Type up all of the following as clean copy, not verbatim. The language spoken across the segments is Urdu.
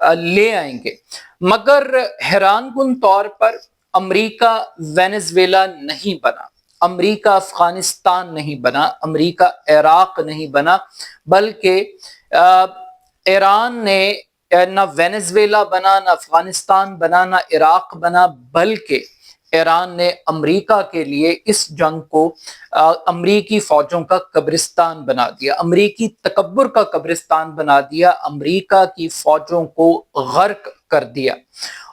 لے آئیں گے، مگر حیران کن طور پر امریکہ وینزویلا نہیں بنا، امریکہ افغانستان نہیں بنا، امریکہ عراق نہیں بنا، بلکہ ایران نے نہ وینزویلا بنا، نہ افغانستان بنا، نہ عراق بنا، بلکہ ایران نے امریکہ کے لیے اس جنگ کو امریکی فوجوں کا قبرستان بنا دیا، امریکی تکبر کا قبرستان بنا دیا، امریکہ کی فوجوں کو غرق کر دیا۔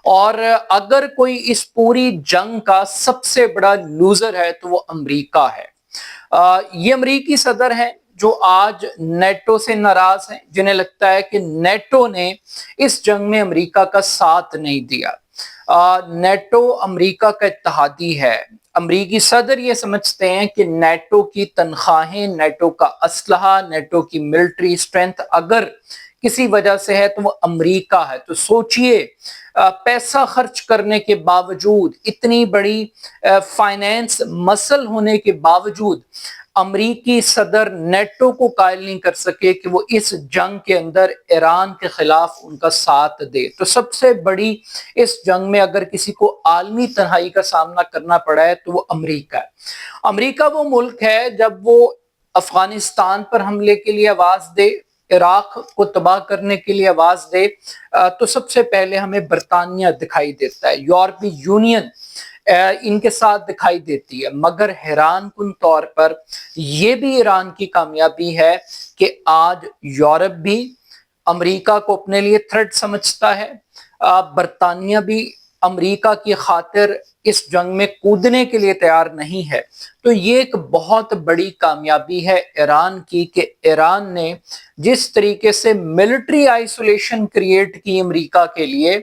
اور اگر کوئی اس پوری جنگ کا سب سے بڑا لوزر ہے تو وہ امریکہ ہے۔ یہ امریکی صدر ہیں جو آج نیٹو سے ناراض ہیں، جنہیں لگتا ہے کہ نیٹو نے اس جنگ میں امریکہ کا ساتھ نہیں دیا۔ نیٹو امریکہ کا اتحادی ہے۔ امریکی صدر یہ سمجھتے ہیں کہ نیٹو کی تنخواہیں، نیٹو کا اسلحہ، نیٹو کی ملٹری اسٹرینتھ اگر کسی وجہ سے ہے تو وہ امریکہ ہے۔ تو سوچئے پیسہ خرچ کرنے کے باوجود، اتنی بڑی فائنینس مسل ہونے کے باوجود امریکی صدر نیٹو کو قائل نہیں کر سکے کہ وہ اس جنگ کے اندر ایران کے خلاف ان کا ساتھ دے۔ تو سب سے بڑی اس جنگ میں اگر کسی کو عالمی تنہائی کا سامنا کرنا پڑا ہے تو وہ امریکہ ہے۔ امریکہ وہ ملک ہے جب وہ افغانستان پر حملے کے لیے آواز دے، عراق کو تباہ کرنے کے لیے آواز دے، تو سب سے پہلے ہمیں برطانیہ دکھائی دیتا ہے، یورپی یونین ان کے ساتھ دکھائی دیتی ہے۔ مگر حیران کن طور پر یہ بھی ایران کی کامیابی ہے کہ آج یورپ بھی امریکہ کو اپنے لیے تھریٹ سمجھتا ہے، برطانیہ بھی امریکہ کی خاطر اس جنگ میں کودنے کے لیے تیار نہیں ہے۔ تو یہ ایک بہت بڑی کامیابی ہے ایران کی کہ ایران نے جس طریقے سے ملٹری آئسولیشن کریٹ کی امریکہ کے لیے،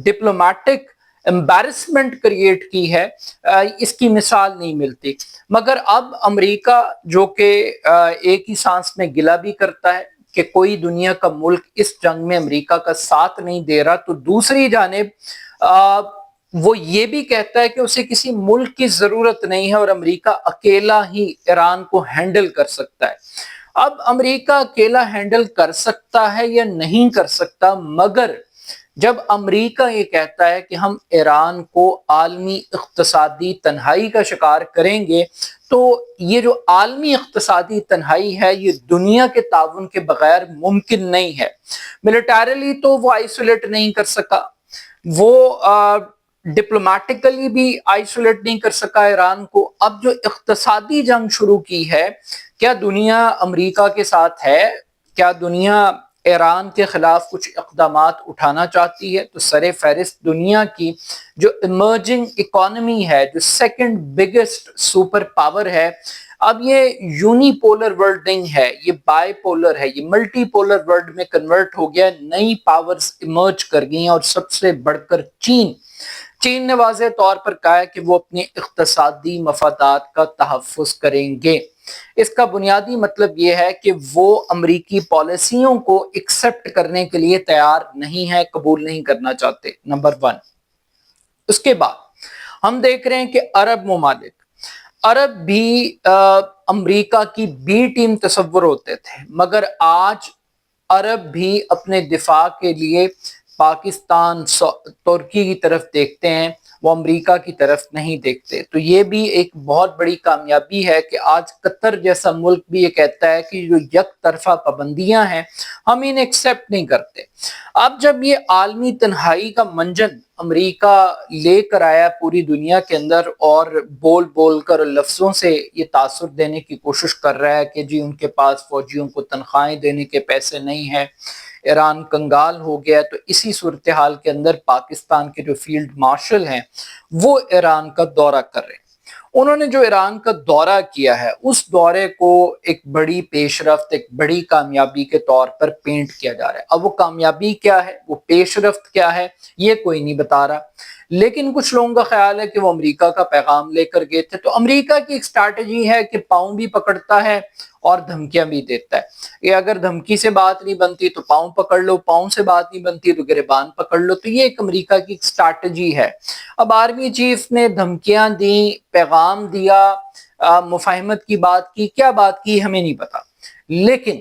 ڈپلومیٹک امبیرسمنٹ کریٹ کی ہے، اس کی مثال نہیں ملتی۔ مگر اب امریکہ جو کہ ایک ہی سانس میں گلہ بھی کرتا ہے کہ کوئی دنیا کا ملک اس جنگ میں امریکہ کا ساتھ نہیں دے رہا، تو دوسری جانب وہ یہ بھی کہتا ہے کہ اسے کسی ملک کی ضرورت نہیں ہے اور امریکہ اکیلا ہی ایران کو ہینڈل کر سکتا ہے۔ اب امریکہ اکیلا ہینڈل کر سکتا ہے یا نہیں کر سکتا، مگر جب امریکہ یہ کہتا ہے کہ ہم ایران کو عالمی اقتصادی تنہائی کا شکار کریں گے، تو یہ جو عالمی اقتصادی تنہائی ہے یہ دنیا کے تعاون کے بغیر ممکن نہیں ہے۔ ملیٹریلی تو وہ آئسولیٹ نہیں کر سکا، وہ ڈپلومیٹیکلی بھی آئسولیٹ نہیں کر سکا ایران کو۔ اب جو اقتصادی جنگ شروع کی ہے، کیا دنیا امریکہ کے ساتھ ہے؟ کیا دنیا ایران کے خلاف کچھ اقدامات اٹھانا چاہتی ہے؟ تو سر فہرست دنیا کی جو ایمرجنگ اکانومی ہے، جو سیکنڈ بگیسٹ سپر پاور ہے، اب یہ یونی پولر ورلڈ نہیں ہے، یہ بائی پولر ہے، یہ ملٹی پولر ورلڈ میں کنورٹ ہو گیا، نئی پاورز ایمرج کر گئی ہیں، اور سب سے بڑھ کر چین نے واضح طور پر کہا ہے کہ وہ اپنے اقتصادی مفادات کا تحفظ کریں گے۔ اس کا بنیادی مطلب یہ ہے کہ وہ امریکی پالیسیوں کو ایکسپٹ کرنے کے لیے تیار نہیں ہے، قبول نہیں کرنا چاہتے، نمبر 1۔ اس کے بعد ہم دیکھ رہے ہیں کہ عرب بھی امریکہ کی بی ٹیم تصور ہوتے تھے، مگر آج عرب بھی اپنے دفاع کے لیے پاکستان، ترکی کی طرف دیکھتے ہیں، وہ امریکہ کی طرف نہیں دیکھتے۔ تو یہ بھی ایک بہت بڑی کامیابی ہے کہ آج قطر جیسا ملک بھی یہ کہتا ہے کہ جو یک طرفہ پابندیاں ہیں ہم انہیں ایکسیپٹ نہیں کرتے۔ اب جب یہ عالمی تنہائی کا منجن امریکہ لے کر آیا پوری دنیا کے اندر، اور بول بول کر لفظوں سے یہ تاثر دینے کی کوشش کر رہا ہے کہ جی ان کے پاس فوجیوں کو تنخواہیں دینے کے پیسے نہیں ہیں، ایران کنگال ہو گیا، تو اسی صورتحال کے اندر پاکستان کے جو فیلڈ مارشل ہیں وہ ایران کا دورہ کر رہے ہیں۔ انہوں نے جو ایران کا دورہ کیا ہے اس دورے کو ایک بڑی پیش رفت، ایک بڑی کامیابی کے طور پر پینٹ کیا جا رہا ہے۔ اب وہ کامیابی کیا ہے، وہ پیش رفت کیا ہے، یہ کوئی نہیں بتا رہا، لیکن کچھ لوگوں کا خیال ہے کہ وہ امریکہ کا پیغام لے کر گئے تھے۔ تو امریکہ کی ایک سٹریٹجی ہے کہ پاؤں بھی پکڑتا ہے اور دھمکیاں بھی دیتا ہے، کہ اگر دھمکی سے بات نہیں بنتی تو پاؤں پکڑ لو، پاؤں سے بات نہیں بنتی تو گریبان پکڑ لو۔ تو یہ ایک امریکہ کی ایک سٹریٹجی ہے۔ اب آرمی چیف نے دھمکیاں دیں، پیغام دیا، مفاہمت کی بات کی، کیا بات کی ہمیں نہیں پتا، لیکن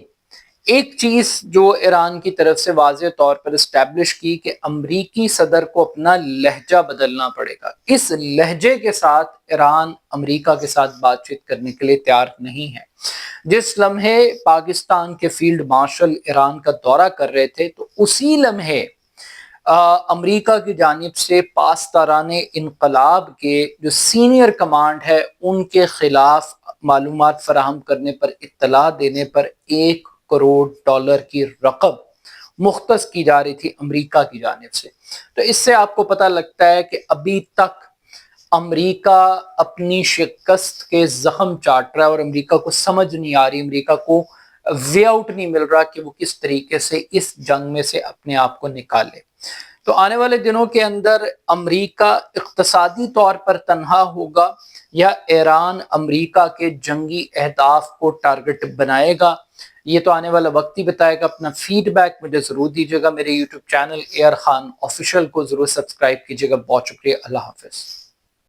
ایک چیز جو ایران کی طرف سے واضح طور پر اسٹیبلش کی کہ امریکی صدر کو اپنا لہجہ بدلنا پڑے گا. اس لہجے کے ساتھ ایران امریکہ کے ساتھ بات چیت کرنے کے لیے تیار نہیں ہے. جس لمحے پاکستان کے فیلڈ مارشل ایران کا دورہ کر رہے تھے تو اسی لمحے امریکہ کی جانب سے پاسداران انقلاب کے جو سینئر کمانڈ ہے ان کے خلاف معلومات فراہم کرنے پر، اطلاع دینے پر $1 کروڑ کی رقم مختص کی جا رہی تھی امریکہ کی جانب سے. تو اس سے آپ کو پتہ لگتا ہے کہ ابھی تک امریکہ اپنی شکست کے زخم چاٹ رہا ہے اور امریکہ کو سمجھ نہیں آ رہی، امریکہ کو وے آؤٹ نہیں مل رہا کہ وہ کس طریقے سے اس جنگ میں سے اپنے آپ کو نکالے. تو آنے والے دنوں کے اندر امریکہ اقتصادی طور پر تنہا ہوگا یا ایران امریکہ کے جنگی اہداف کو ٹارگٹ بنائے گا، یہ تو آنے والا وقت ہی بتائے گا. اپنا فیڈ بیک مجھے ضرور دیجیے گا. میرے YouTube channel AR Khan official کو ضرور سبسکرائب کیجیے گا. بہت شکریہ. اللہ حافظ.